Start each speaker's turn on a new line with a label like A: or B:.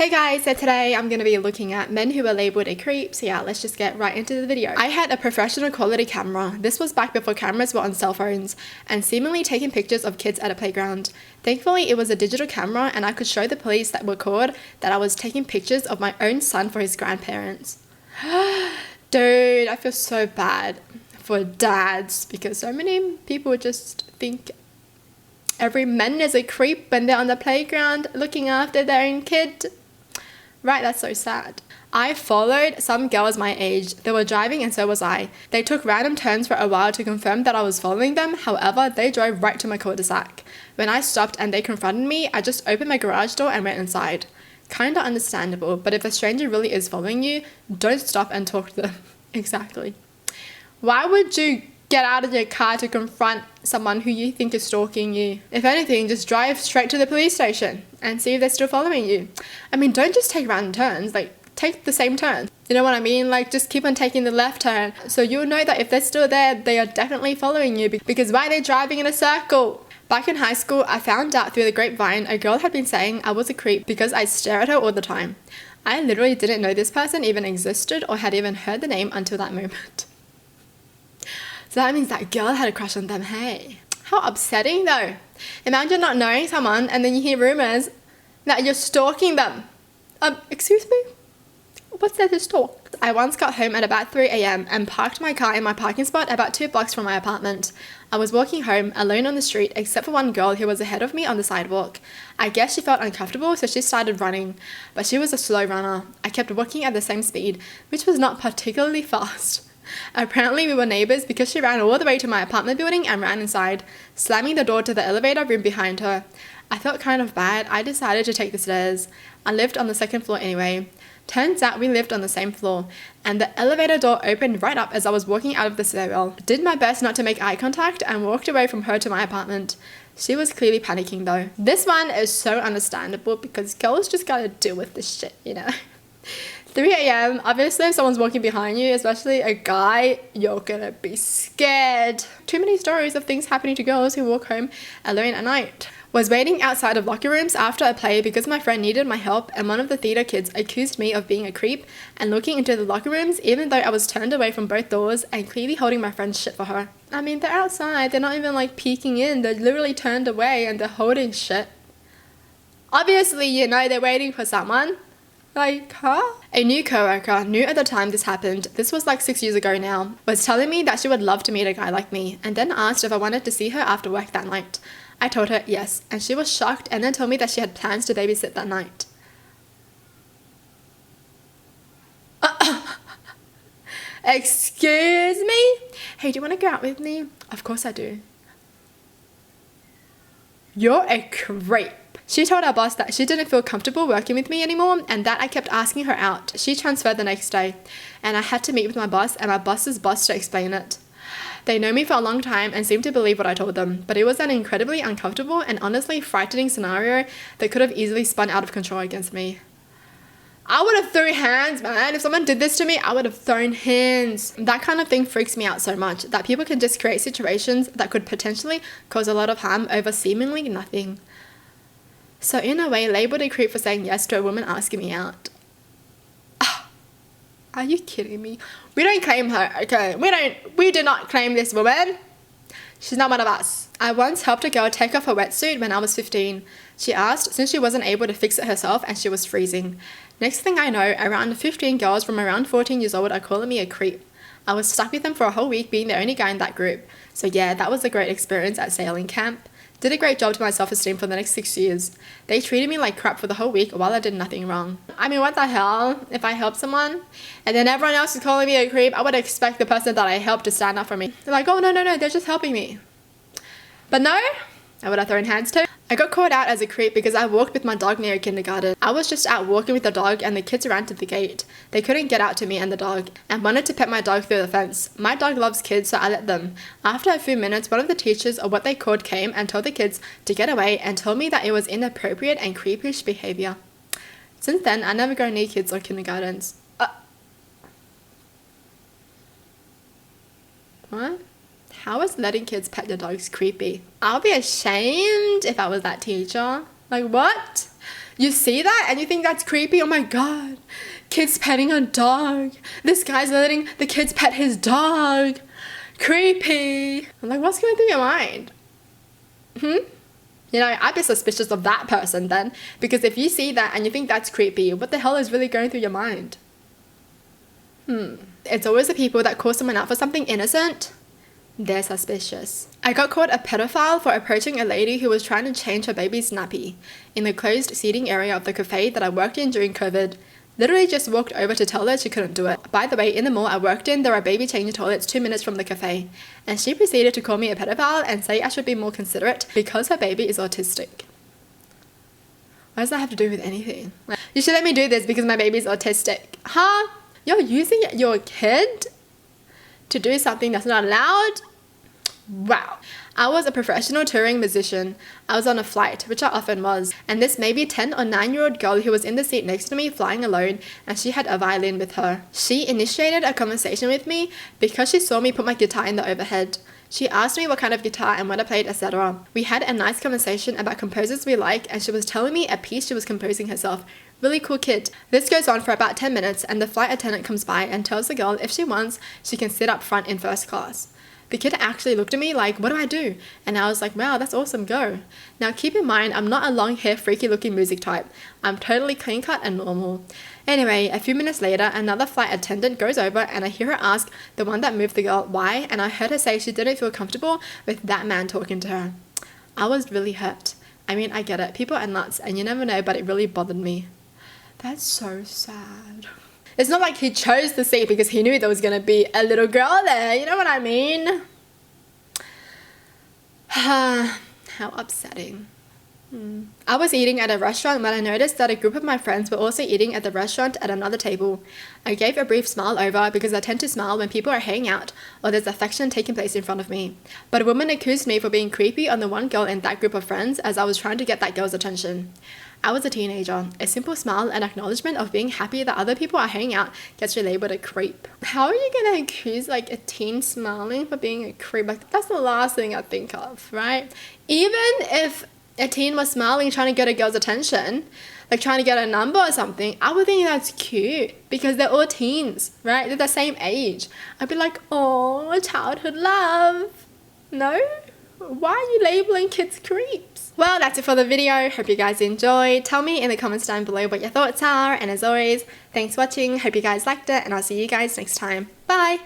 A: Hey guys, so today I'm going to be looking at men who are labelled a creep, so yeah, let's just get right into the video. I had a professional quality camera. This was back before cameras were on cell phones, and seemingly taking pictures of kids at a playground. Thankfully, it was a digital camera and I could show the police that were called that I was taking pictures of my own son for his grandparents. Dude, I feel so bad for dads because so many people just think every man is a creep when they're on the playground looking after their own kid. Right, that's so sad. I followed some girls my age. They were driving and so was I. They took random turns for a while to confirm that I was following them. However, they drove right to my cul-de-sac. When I stopped and they confronted me, I just opened my garage door and went inside. Kinda understandable, but if a stranger really is following you, don't stop and talk to them. Exactly. Why would you get out of your car to confront someone who you think is stalking you? If anything, just drive straight to the police station and see if they're still following you. I mean, don't just take random turns, like take the same turn. You know what I mean? Like just keep on taking the left turn. So you'll know that if they're still there, they are definitely following you, because why are they driving in a circle? Back in high school, I found out through the grapevine a girl had been saying I was a creep because I stare at her all the time. I literally didn't know this person even existed or had even heard the name until that moment. So that means that girl had a crush on them, hey? How upsetting though. Imagine not knowing someone and then you hear rumors that you're stalking them. Excuse me? What's there to stalk? I once got home at about 3 a.m. and parked my car in my parking spot about 2 blocks from my apartment. I was walking home alone on the street except for one girl who was ahead of me on the sidewalk. I guess she felt uncomfortable, so she started running, but she was a slow runner. I kept walking at the same speed, which was not particularly fast. Apparently we were neighbours because she ran all the way to my apartment building and ran inside, slamming the door to the elevator room behind her. I felt kind of bad. I decided to take the stairs. I lived on the second floor anyway. Turns out we lived on the same floor, and the elevator door opened right up as I was walking out of the stairwell. Did my best not to make eye contact and walked away from her to my apartment. She was clearly panicking though. This one is so understandable because girls just gotta deal with this shit, you know. 3 a.m, obviously if someone's walking behind you, especially a guy, you're gonna be scared. Too many stories of things happening to girls who walk home alone at night. Was waiting outside of locker rooms after a play because my friend needed my help, and one of the theatre kids accused me of being a creep and looking into the locker rooms even though I was turned away from both doors and clearly holding my friend's shit for her. I mean, they're outside, they're not even like peeking in, they're literally turned away and they're holding shit. Obviously, you know, they're waiting for someone. Like, huh? A new coworker, new at the time this happened, this was like 6 years ago now, was telling me that she would love to meet a guy like me, and then asked if I wanted to see her after work that night. I told her yes, and she was shocked and then told me that she had plans to babysit that night. Excuse me? Hey, do you want to go out with me? Of course I do. You're a creep. She told our boss that she didn't feel comfortable working with me anymore and that I kept asking her out. She transferred the next day and I had to meet with my boss and my boss's boss to explain it. They know me for a long time and seem to believe what I told them, but it was an incredibly uncomfortable and honestly frightening scenario that could have easily spun out of control against me. I would have thrown hands, man. If someone did this to me, I would have thrown hands. That kind of thing freaks me out so much, that people can just create situations that could potentially cause a lot of harm over seemingly nothing. So in a way, labelled a creep for saying yes to a woman asking me out. Are you kidding me? We don't claim her, okay? We do not claim this woman. She's not one of us. I once helped a girl take off her wetsuit when I was 15. She asked since she wasn't able to fix it herself and she was freezing. Next thing I know, around 15 girls from around 14 years old are calling me a creep. I was stuck with them for a whole week being the only guy in that group. So yeah, that was a great experience at sailing camp. Did a great job to my self-esteem for the next 6 years. They treated me like crap for the whole week while I did nothing wrong. I mean, what the hell? If I help someone and then everyone else is calling me a creep, I would expect the person that I helped to stand up for me. They're like, oh no, they're just helping me. But no, I would have thrown hands too. I got called out as a creep because I walked with my dog near a kindergarten. I was just out walking with the dog and the kids ran to the gate. They couldn't get out to me and the dog and wanted to pet my dog through the fence. My dog loves kids, so I let them. After a few minutes, one of the teachers or what they called came and told the kids to get away and told me that it was inappropriate and creepish behaviour. Since then, I never go near kids or kindergartens. What? How is letting kids pet their dogs creepy? I'll be ashamed if I was that teacher. Like, what? You see that and you think that's creepy? Oh my god. Kids petting a dog. This guy's letting the kids pet his dog. Creepy. I'm like, what's going through your mind? You know, I'd be suspicious of that person then. Because if you see that and you think that's creepy, what the hell is really going through your mind? It's always the people that call someone out for something innocent. They're suspicious. I got caught a pedophile for approaching a lady who was trying to change her baby's nappy in the closed seating area of the cafe that I worked in during COVID. Literally just walked over to tell her she couldn't do it. By the way, in the mall I worked in, there are baby changing toilets 2 minutes from the cafe. And she proceeded to call me a pedophile and say I should be more considerate because her baby is autistic. What does that have to do with anything? Like, you should let me do this because my baby's autistic. Huh? You're using your kid to do something that's not allowed? Wow. I was a professional touring musician. I was on a flight, which I often was, and this maybe 10 or 9-year-old girl who was in the seat next to me flying alone, and she had a violin with her. She initiated a conversation with me because she saw me put my guitar in the overhead. She asked me what kind of guitar and what I played, etc. We had a nice conversation about composers we like, and she was telling me a piece she was composing herself. Really cool kid. This goes on for about 10 minutes, and the flight attendant comes by and tells the girl if she wants, she can sit up front in first class. The kid actually looked at me like, what do I do? And I was like, wow, that's awesome, go. Now keep in mind, I'm not a long hair freaky looking music type. I'm totally clean cut and normal. Anyway, a few minutes later, another flight attendant goes over and I hear her ask the one that moved the girl why, and I heard her say she didn't feel comfortable with that man talking to her. I was really hurt. I mean, I get it. People are nuts and you never know, but it really bothered me. That's so sad. It's not like he chose the seat because he knew there was going to be a little girl there. You know what I mean? How upsetting. I was eating at a restaurant when I noticed that a group of my friends were also eating at the restaurant at another table. I gave a brief smile over because I tend to smile when people are hanging out or there's affection taking place in front of me. But a woman accused me for being creepy on the one girl in that group of friends as I was trying to get that girl's attention. I was a teenager. A simple smile and acknowledgement of being happy that other people are hanging out gets you labeled a creep. How are you going to accuse like a teen smiling for being a creep? Like that's the last thing I think of, right? Even if a teen was smiling trying to get a girl's attention, like trying to get a number or something, I would think that's cute because they're all teens, right? They're the same age. I'd be like, oh, childhood love. No? Why are you labeling kids creeps? Well, that's it for the video. Hope you guys enjoyed. Tell me in the comments down below what your thoughts are. And as always, thanks for watching. Hope you guys liked it and I'll see you guys next time. Bye!